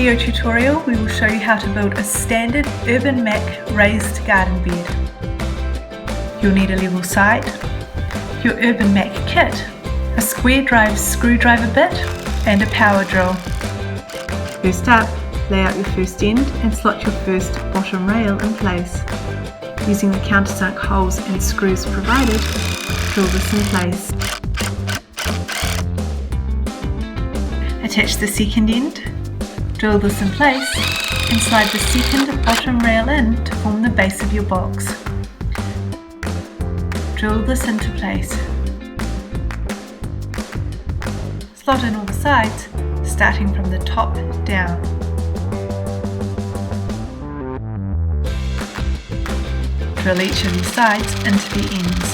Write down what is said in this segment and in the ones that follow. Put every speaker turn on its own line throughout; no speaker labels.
video tutorial we will show you how to build a standard Urbanmac raised garden bed. You'll need a level side, your Urbanmac kit, a square drive screwdriver bit and a power drill. First up, lay out your first end and slot your first bottom rail in place. Using the countersunk holes and screws provided, drill this in place. Attach the second end, drill this in place and slide the second bottom rail in to form the base of your box. Drill this into place. Slot in all the sides, starting from the top down. Drill each of these sides into the ends.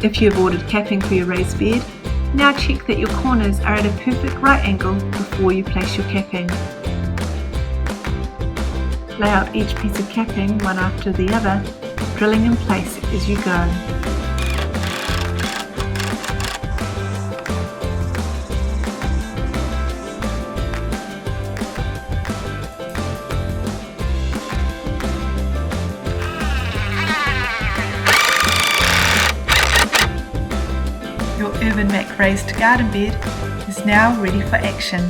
If you have ordered capping for your raised bed, now check that your corners are at a perfect right angle before you place your capping. Lay out each piece of capping one after the other, drilling in place as you go. Your Urbanmac raised garden bed is now ready for action.